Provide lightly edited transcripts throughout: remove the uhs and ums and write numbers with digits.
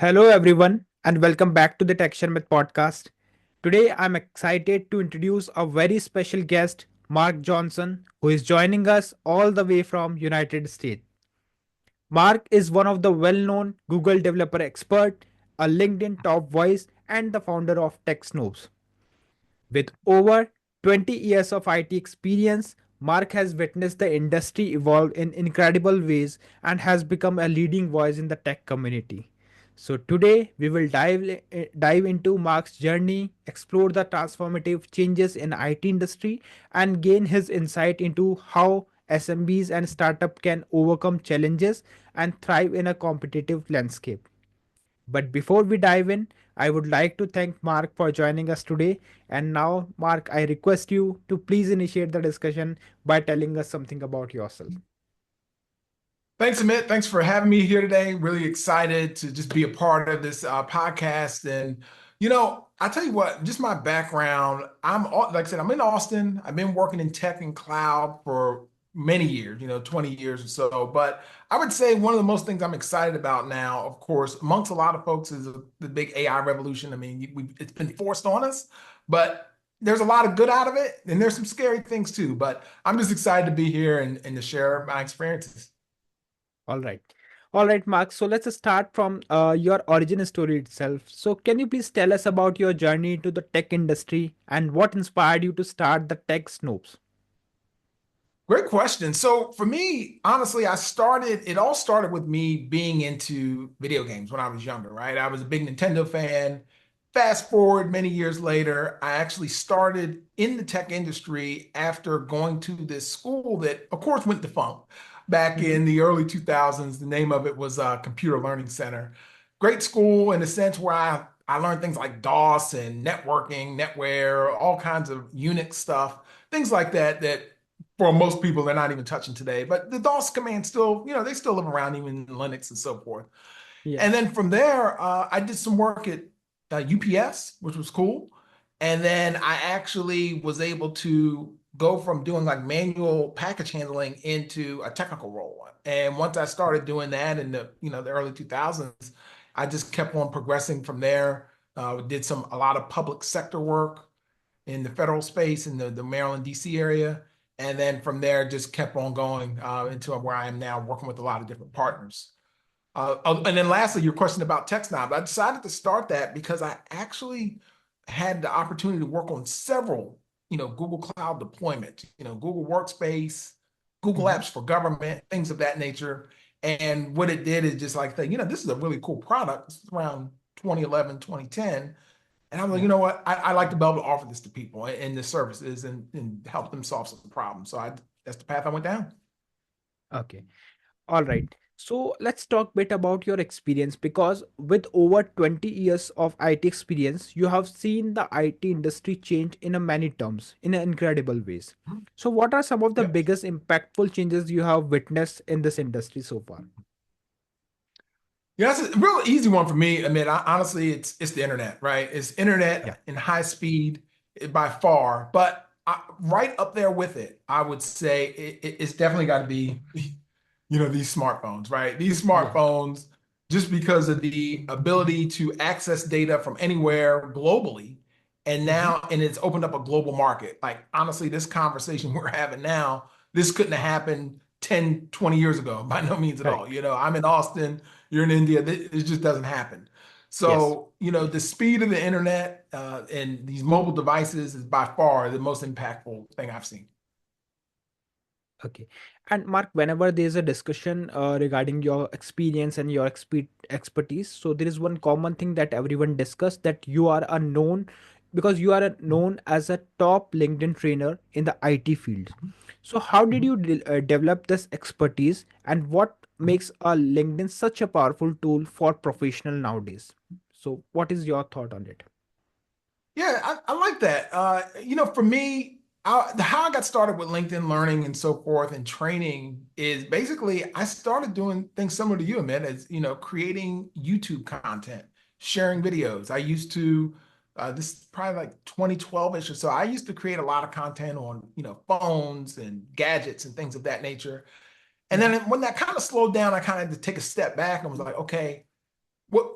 Hello, everyone, and welcome back to the Tech Sharmit podcast. Today, I'm excited to introduce a very special guest, Mark Johnson, who is joining us all the way from United States. Mark is one of the well-known Google developer expert, a LinkedIn top voice, and the founder of TechSnobs. With over 20 years of IT experience, Mark has witnessed the industry evolve in incredible ways and has become a leading voice in the tech community. So today we will dive into Mark's journey, explore the transformative changes in IT industry and gain his insight into how SMBs and startup can overcome challenges and thrive in a competitive landscape. But before we dive in, I would like to thank Mark for joining us today. And now, Mark, I request you to please initiate the discussion by telling us something about yourself. Thanks, Amit. Thanks for having me here today. Really excited to just be a part of this podcast. And, I tell you what, just my background, like I said, I'm in Austin. I've been working in tech and cloud for many years, 20 years or so. But I would say one of the most things I'm excited about now, of course, amongst a lot of folks, is the big AI revolution. I mean, it's been forced on us, but there's a lot of good out of it. And there's some scary things too. But I'm just excited to be here and to share my experiences. All right. All right, Mark. So let's start from your origin story itself. So, can you please tell us about your journey to the tech industry and what inspired you to start the Tech Snopes? Great question. So for me, honestly, it all started with me being into video games when I was younger, right? I was a big Nintendo fan. Fast forward many years later, I actually started in the tech industry after going to this school that, of course, went defunct back Mhm. in the early 2000s. The name of it was Computer Learning Center. Great school in the sense where I learned things like DOS and networking, NetWare, all kinds of Unix stuff, things like that for most people, they're not even touching today. But the DOS commands still, they still live around even in Linux and so forth. Yeah. And then from there, I did some work at UPS, which was cool. And then I actually was able to go from doing like manual package handling into a technical role. And once I started doing that in the early 2000s, I just kept on progressing from there. Did a lot of public sector work in the federal space in the Maryland, DC area. And then from there, just kept on going into where I am now, working with a lot of different partners. And then lastly, your question about TechSnobs. I decided to start that because I actually had the opportunity to work on several, Google Cloud deployments, Google Workspace, Google Mhm. Apps for Government, things of that nature. And what it did is just like, this is a really cool product. This is around 2011, 2010. And I'm like, you Yeah. know what? I like to be able to offer this to people and the services and help them solve some problems. So that's the path I went down. Okay. All right. So let's talk bit about your experience because with over 20 years of IT experience, you have seen the IT industry change in a many terms in incredible ways. So what are some of the Yep. biggest impactful changes you have witnessed in this industry so far? Yeah, that's a real easy one for me. I mean, honestly, it's the internet, right? It's Yeah. internet in high speed by far, but right up there with it, I would say it's definitely got to be, these smartphones, right? These Yeah. smartphones, just because of the ability to access data from anywhere globally, Hmm. and it's opened up a global market. Like honestly, this conversation we're having now, this couldn't have happened 10, 20 years ago, by no means at all. Correct. I'm in Austin, you're in India, it just doesn't happen. Yes. So, the speed of the internet and these mobile devices is by far the most impactful thing I've seen. Okay. And Mark, whenever there's a discussion regarding your experience and your expertise, so there is one common thing that everyone discuss that you are a known because you are known as a top LinkedIn trainer in the IT field. So how did you develop this expertise and what makes a LinkedIn such a powerful tool for professional nowadays? So what is your thought on it? Yeah, I like that. For me, how I got started with LinkedIn Learning and so forth and training is basically I started doing things similar to you, Amit, as creating YouTube content, sharing videos. I used to this is probably like 2012-ish or so. I used to create a lot of content on phones and gadgets and things of that nature. And Mhm. then when that kind of slowed down, I kind of had to take a step back and was like, okay,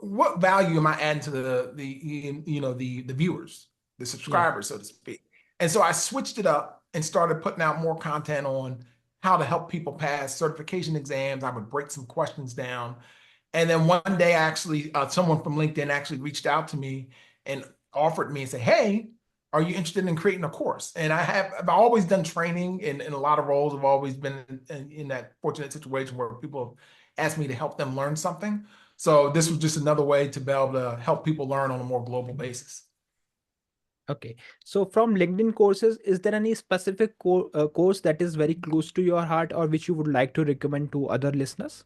what value am I adding to the viewers, the Yeah. subscribers, so to speak? And so I switched it up and started putting out more content on how to help people pass certification exams. I would break some questions down. And then one day, actually, someone from LinkedIn actually reached out to me and offered me and said, "Hey, are you interested in creating a course?" And I've always done training in a lot of roles. I've always been in that fortunate situation where people ask me to help them learn something. So this was just another way to be able to help people learn on a more global basis. Okay. So from LinkedIn courses, is there any specific course that is very close to your heart or which you would like to recommend to other listeners?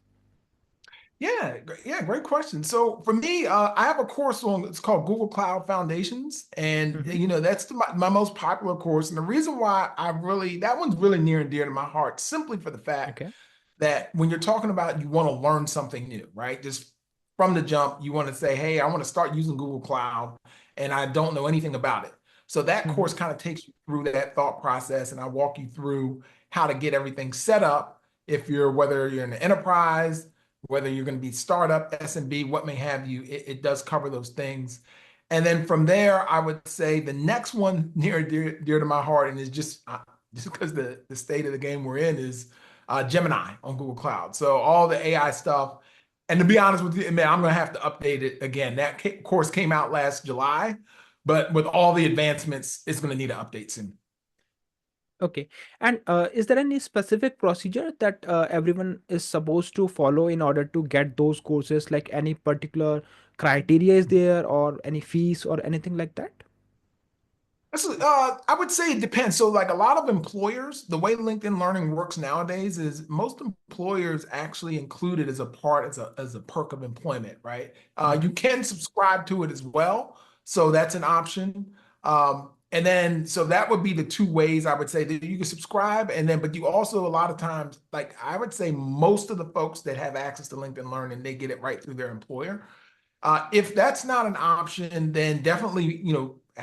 Yeah, great question. So for me, I have a course on it's called Google Cloud Foundations, and Mm-hmm. that's my most popular course. And the reason why that one's really near and dear to my heart, simply for the fact Okay. that when you're talking about you want to learn something new, right? Just from the jump, you want to say, hey, I want to start using Google Cloud and I don't know anything about it. So that Mm-hmm. course kind of takes you through that thought process and I walk you through how to get everything set up if whether you're in an enterprise, whether you're going to be startup, SMB, what may have you, it does cover those things. And then from there, I would say the next one near dear to my heart, and is just because the state of the game we're in is Gemini on Google Cloud. So all the AI stuff. And to be honest with you, man, I'm going to have to update it again. That course came out last July, but with all the advancements, it's going to need an update soon. Okay. And is there any specific procedure that everyone is supposed to follow in order to get those courses? Like any particular criteria is there or any fees or anything like that? I would say it depends. So, like a lot of employers, the way LinkedIn Learning works nowadays is most employers actually include it as a part, as a perk of employment, right? Mm-hmm. You can subscribe to it as well, so that's an option. And then, so that would be the two ways I would say that you can subscribe, and then, but you also a lot of times, like I would say, most of the folks that have access to LinkedIn Learning, they get it right through their employer. If that's not an option, then definitely,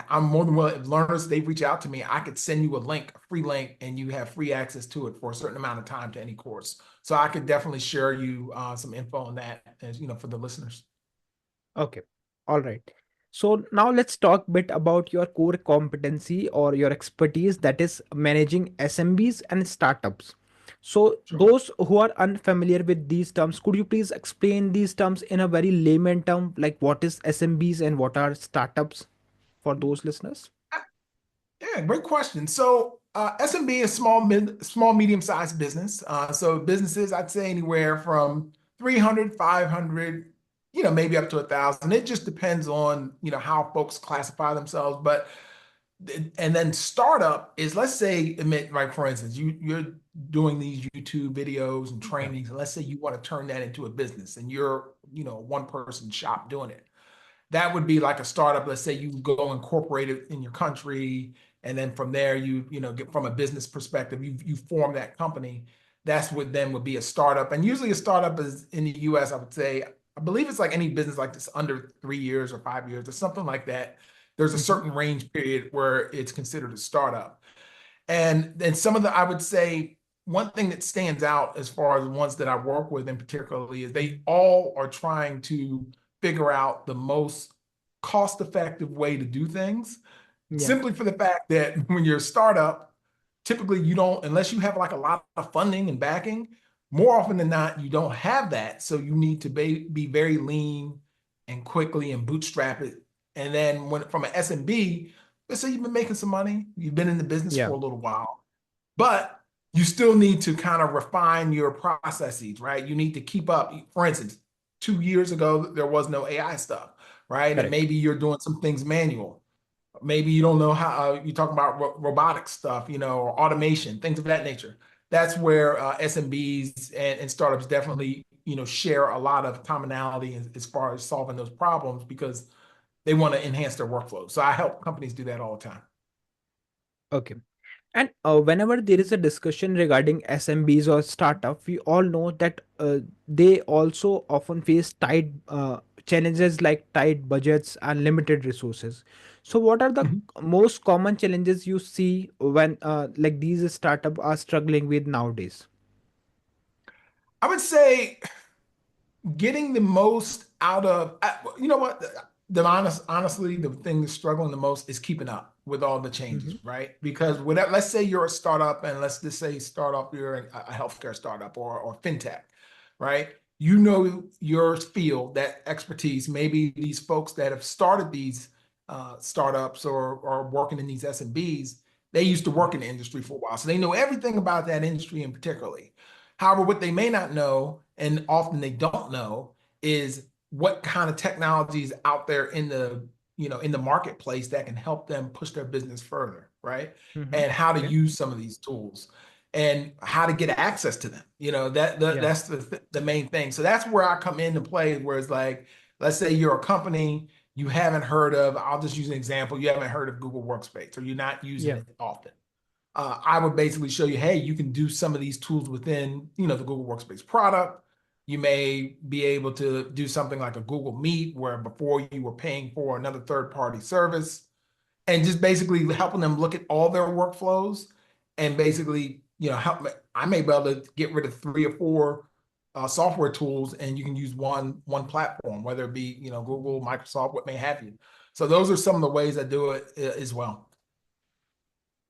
I'm more than willing. If learners they reach out to me, I could send you a link, a free link, and you have free access to it for a certain amount of time to any course. So I could definitely share you some info on that, as for the listeners. Okay. All right. So now let's talk a bit about your core competency or your expertise that is managing SMBs and startups. So Sure. those who are unfamiliar with these terms, could you please explain these terms in a very layman term, like what is SMBs and what are startups for those listeners? Yeah, great question. So SMB is small medium sized business. So businesses, I'd say anywhere from 300, 500, maybe up to 1,000. It just depends on how folks classify themselves. But and then startup is, let's say, admit, right, for instance, you're doing these YouTube videos and Yeah. trainings, and let's say you want to turn that into a business and you're one person shop doing it. That would be like a startup. Let's say you go incorporate it in your country, and then from there you get, from a business perspective, you form that company. That's what then would be a startup. And usually a startup is in the US, I would say, I believe it's like any business like this under 3 years or 5 years or something like that. There's a Mhm. certain range period where it's considered a startup. And then some of the, I would say, one thing that stands out as far as the ones that I work with in particularly is they all are trying to figure out the most cost-effective way to do things, Yeah. simply for the fact that when you're a startup, typically you don't, unless you have like a lot of funding and backing, more often than not, you don't have that. So you need to be very lean and quickly and bootstrap it. And then when from an SMB, let's say you've been making some money, you've been in the business Yeah. for a little while, but you still need to kind of refine your processes, right? You need to keep up. For instance, 2 years ago, there was no AI stuff, right? And Correct. maybe you're doing some things manual. Maybe you don't know how you talk about robotic stuff, or automation, things of that nature. That's where SMBs and startups definitely, share a lot of commonality as far as solving those problems because they want to enhance their workflow. So I help companies do that all the time. Okay. And whenever there is a discussion regarding SMBs or startup, we all know that they also often face tight challenges like tight budgets and limited resources. So, what are the Mhm. most common challenges you see when like these startups are struggling with nowadays? I would say getting the most out of, you know what? Honestly, the thing that's struggling the most is keeping up with all the changes, Mm-hmm. right? Because whatever, let's say you're a startup, and let's just say startup, you're a healthcare startup or fintech, right? You know your field, that expertise. Maybe these folks that have started these startups or working in these SMBs, they used to work in the industry for a while, so they know everything about that industry in particularly. However, what they may not know, and often they don't know, is what kind of technology is out there in the, in the marketplace that can help them push their business further, right? Mm-hmm. And how to Okay. use some of these tools and how to get access to them. Yeah. That's the main thing. So that's where I come into play, where it's like, let's say you're a company you haven't heard of. I'll just use an example. You haven't heard of Google Workspace, or you're not using Yeah. it often. I would basically show you, hey, you can do some of these tools within, the Google Workspace product. You may be able to do something like a Google Meet, where before you were paying for another third-party service, and just basically helping them look at all their workflows and basically, help. I may be able to get rid of three or four software tools, and you can use one platform, whether it be, Google, Microsoft, what may have you. So those are some of the ways I do it as well.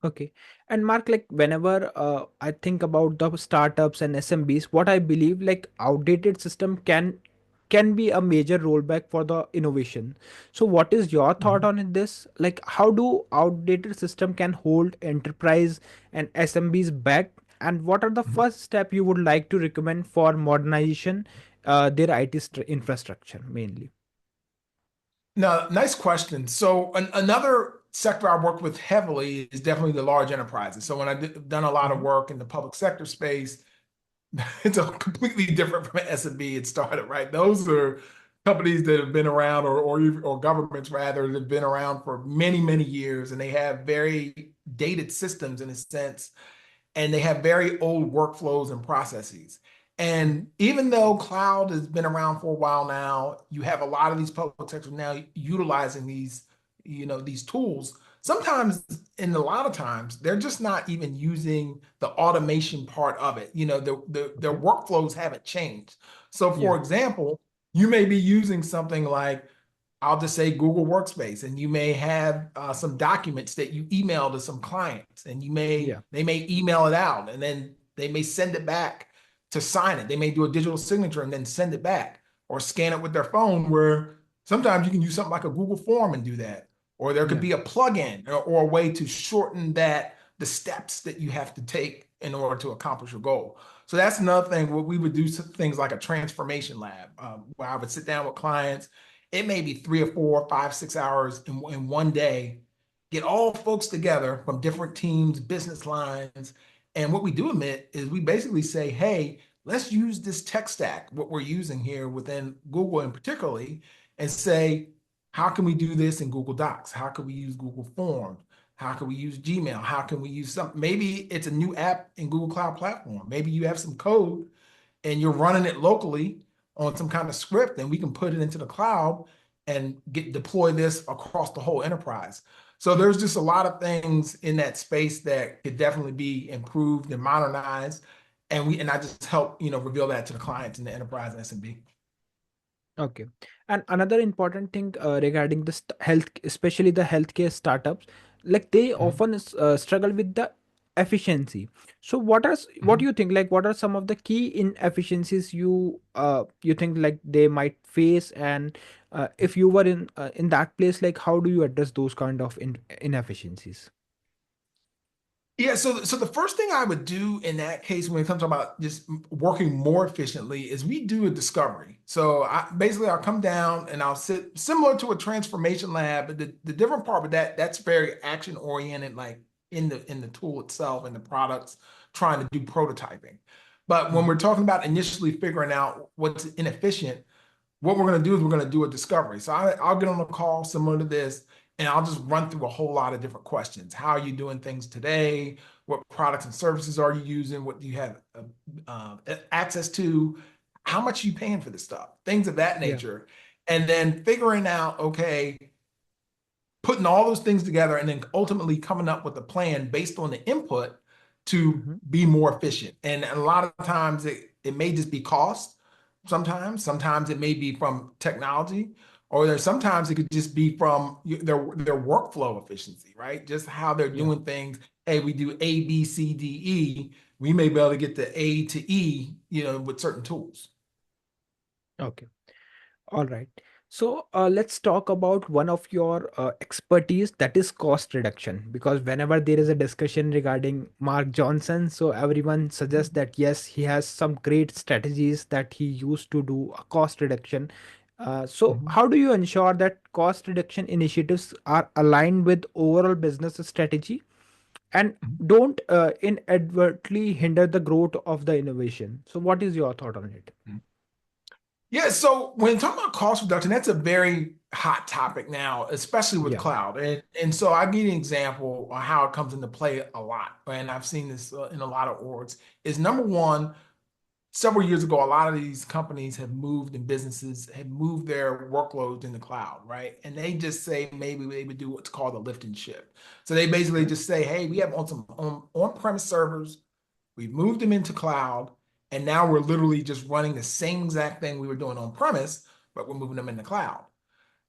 Okay. And Mark, like whenever I think about the startups and SMBs, what I believe like outdated system can be a major rollback for the innovation. So what is your thought Mhm. on this? Like how do outdated system can hold enterprise and SMBs back? And what are the first step you would like to recommend for modernization their IT infrastructure mainly? No, nice question. So another sector I work with heavily is definitely the large enterprises. So when I've done a lot of Mm-hmm. work in the public sector space, it's a completely different from an SMB. It started, right? Those are companies that have been around, or governments rather, that have been around for many, many years, and they have very dated systems in a sense, and they have very old workflows and processes. Mm-hmm. And even though cloud has been around for a while now, you have a lot of these public sectors now utilizing these tools. Sometimes, and a lot of times, they're just not even using the automation part of it. Their Okay. workflows haven't changed. So, Yeah. for example, you may be using something like, I'll just say Google Workspace, and you may have some documents that you email to some clients, and Yeah. they may email it out, and then they may send it back to sign it. They may do a digital signature and then send it back, or scan it with their phone. Where sometimes you can use something like a Google Form and do that, or there could Yeah. be a plugin or a way to shorten the steps that you have to take in order to accomplish your goal. So that's another thing. What we would do, things like a transformation lab, where I would sit down with clients. It may be 3 or 4, 5, 6 hours in one day, get all folks together from different teams, business lines. And what we do admit is we basically say, hey, let's use this tech stack, what we're using here within Google and particularly, and say, how can we do this in Google Docs? How can we use Google Forms? How can we use Gmail? How can we use something? Maybe it's a new app in Google Cloud Platform. Maybe you have some code and you're running it locally on some kind of script, and we can put it into the cloud and deploy this across the whole enterprise. So there's just a lot of things in that space that could definitely be improved and modernized. And I just help, reveal that to the clients in the enterprise and SMB. Okay. And another important thing regarding the health, especially the healthcare startups, like they Mhm. often struggle with the efficiency. So what do Mhm. you think? Like, what are some of the key inefficiencies you think like they might face? And if you were in that place, like how do you address those kind of inefficiencies? Yeah, so the first thing I would do in that case when it comes about just working more efficiently is we do a discovery. So I'll come down and I'll sit similar to a transformation lab, but the different part with that's very action oriented, like in the tool itself and the products, trying to do prototyping. But when Hmm. we're talking about initially figuring out what's inefficient, what we're going to do is we're going to do a discovery. So I'll get on a call similar to this, and I'll just run through a whole lot of different questions. How are you doing things today? What products and services are you using? What do you have access to? How much are you paying for this stuff? Things of that Yeah. nature. And then figuring out, okay, putting all those things together and then ultimately coming up with a plan based on the input to Hmm. be more efficient. And a lot of times it may just be cost, Sometimes it may be from technology, or there's sometimes it could just be from their workflow efficiency, right? Just how they're Yeah. doing things. Hey, we do A, B, C, D, E. We may be able to get the A to E, with certain tools. Okay. All right. So let's talk about one of your expertise, that is cost reduction. Because whenever there is a discussion regarding Mark Johnson, so everyone suggests that yes, he has some great strategies that he used to do a cost reduction. So Mhm. how do you ensure that cost reduction initiatives are aligned with overall business strategy and don't inadvertently hinder the growth of the innovation? So what is your thought on it? Mhm. Yeah, so when talking about cost reduction, that's a very hot topic now, especially with Yeah. cloud. And so I give you an example on how it comes into play a lot, and I've seen this in a lot of orgs. Is number one, several years ago, a lot of these companies have moved and businesses have moved their workloads in the cloud, right? And they just say maybe they would do what's called a lift and shift. So they basically Mhm. just say, hey, we have on some on-premise servers. We've moved them into cloud, and now we're literally just running the same exact thing we were doing on premise, but we're moving them in the cloud.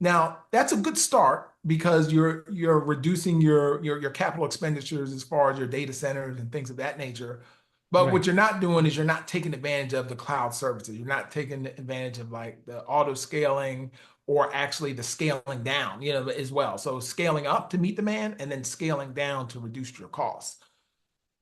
Now, that's a good start because you're reducing your capital expenditures as far as your data centers and things of that nature. But what Right. you're not doing is you're not taking advantage of the cloud services. You're not taking advantage of like the auto scaling or actually the scaling down, as well. So scaling up to meet demand and then scaling down to reduce your costs.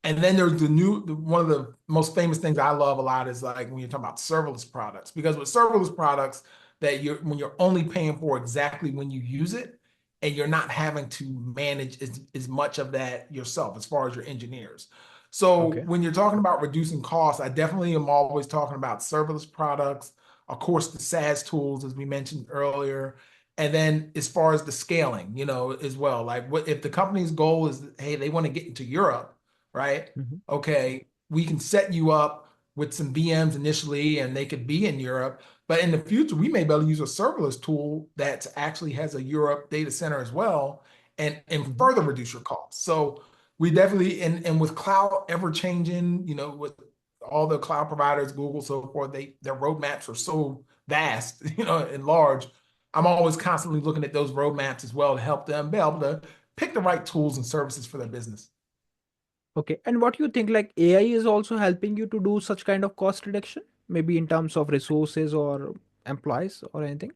And then there's one of the most famous things I love a lot is like when you're talking about serverless products, because with serverless products that when you're only paying for exactly when you use it, and you're not having to manage as much of that yourself as far as your engineers. So Okay. when you're talking about reducing costs, I definitely am always talking about serverless products, of course, the SaaS tools, as we mentioned earlier. And then as far as the scaling, as well, like what if the company's goal is, hey, they want to get into Europe, right? Mhm. Okay, we can set you up with some VMs initially and they could be in Europe. But in the future, we may be able to use a serverless tool that actually has a Europe data center as well and Mhm. further reduce your costs. So we definitely, and with cloud ever changing, with all the cloud providers, Google, so forth, their roadmaps are so vast, and large. I'm always constantly looking at those roadmaps as well to help them be able to pick the right tools and services for their business. Okay. And what do you think, like AI is also helping you to do such kind of cost reduction, maybe in terms of resources or employees or anything?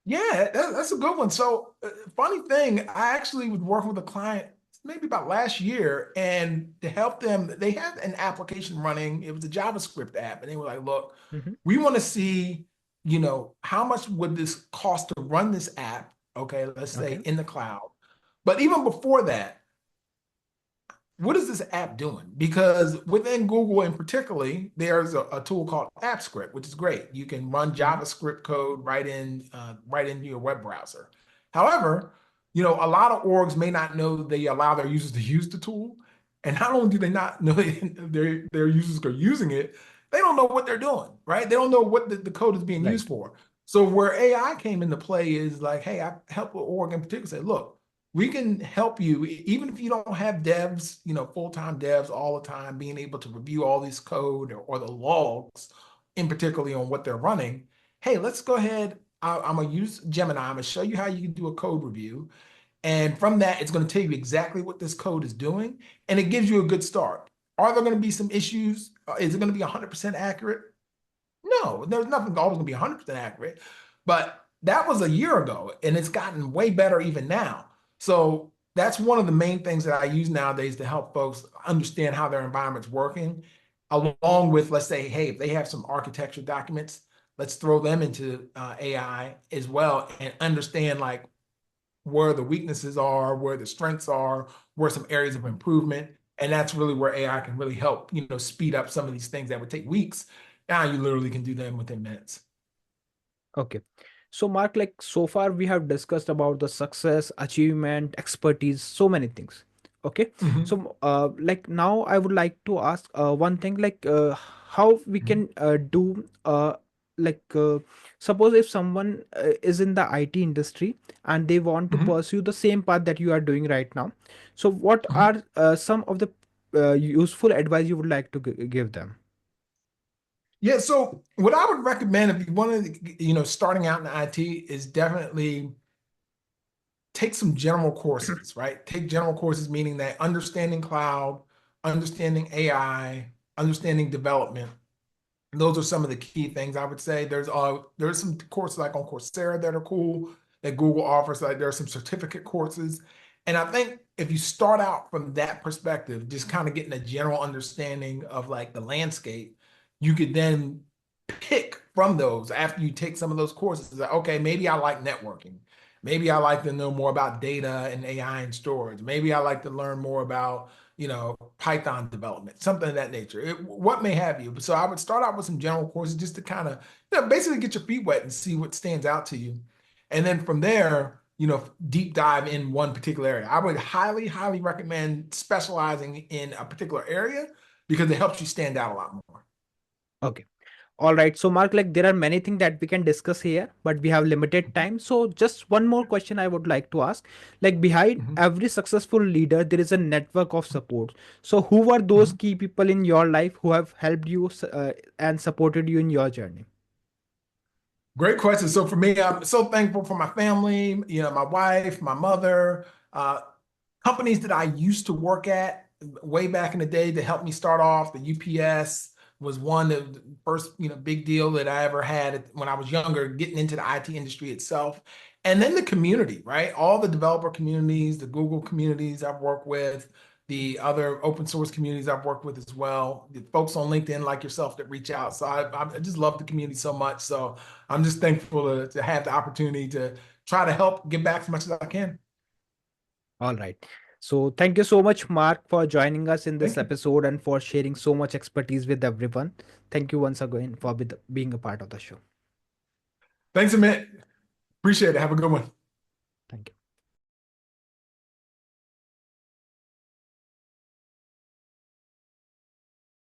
Yeah, that's a good one. So, funny thing, I actually was working with a client maybe about last year, and to help them, they had an application running. It was a JavaScript app, and they were like, "Look, Hmm. we want to see, how much would this cost to run this app? Okay, let's say Okay. in the cloud. But even before that, what is this app doing? Because within Google and particularly, there's a tool called AppScript, which is great. You can run Hmm. JavaScript code right into your web browser. However, a lot of orgs may not know that they allow their users to use the tool, and not only do they not know their users are using it, they don't know what they're doing, right? They don't know what the code is being Right. used for. So where AI came into play is like, hey, I help with org in particular say, look, we can help you even if you don't have devs, full-time devs all the time being able to review all these code or the logs in particularly on what they're running. Hey, let's go ahead. I'm gonna use Gemini. I'm gonna show you how you can do a code review, and from that it's going to tell you exactly what this code is doing, and it gives you a good start. Are there going to be some issues? Is it going to be 100% accurate? No, there's nothing always going to be 100% accurate, but that was a year ago and it's gotten way better even now. So that's one of the main things that I use nowadays to help folks understand how their environment's working, along with, let's say, hey, if they have some architecture documents, let's throw them into AI as well and understand like where the weaknesses are, where the strengths are, where some areas of Mhm. improvement. And that's really where AI can really help, speed up some of these things that would take weeks. Now you literally can do them within minutes. Okay. So, Mark, like so far we have discussed about the success, achievement, expertise, so many things. Okay. Mhm, So, like now I would like to ask one thing, like how we mhm, can do like suppose if someone is in the IT industry and they want to mhm, pursue the same path that you are doing right now. So, what mhm. are some of the useful advice you would like to give them? Yeah, so what I would recommend if you want to, starting out in IT is definitely take some general courses, right? Take general courses, meaning that understanding cloud, understanding AI, understanding development. Those are some of the key things I would say. There's some courses like on Coursera that are cool that Google offers. Like there are some certificate courses. And I think if you start out from that perspective, just kind of getting a general understanding of like the landscape, you could then pick from those after you take some of those courses. Like, okay, maybe I like networking. Maybe I like to know more about data and AI and storage. Maybe I like to learn more about, Python development, something of that nature. What may have you. So I would start out with some general courses just to kind of, basically get your feet wet and see what stands out to you. And then from there, deep dive in one particular area. I would highly, highly recommend specializing in a particular area because it helps you stand out a lot more. Okay. All right. So, Mark, like there are many things that we can discuss here, but we have limited Mhm. time. So, just one more question I would like to ask. Like, behind Mhm. every successful leader, there is a network of support. So, who are those Mhm. key people in your life who have helped you and supported you in your journey? Great question. So for me, I'm so thankful for my family, my wife, my mother, uh, companies that I used to work at way back in the day that helped me start off. The UPS was one of the first, big deal that I ever had when I was younger, getting into the IT industry itself. And then the community, right? All the developer communities, the Google communities I've worked with, the other open source communities I've worked with as well, the folks on LinkedIn like yourself that reach out. So I just love the community so much. So I'm just thankful to have the opportunity to try to help give back as much as I can. All right. So, thank you so much, Mark, for joining us in this Thank you. episode and for sharing so much expertise with everyone. Thank you once again for being a part of the show. Thanks, Amit. Appreciate it. Have a good one.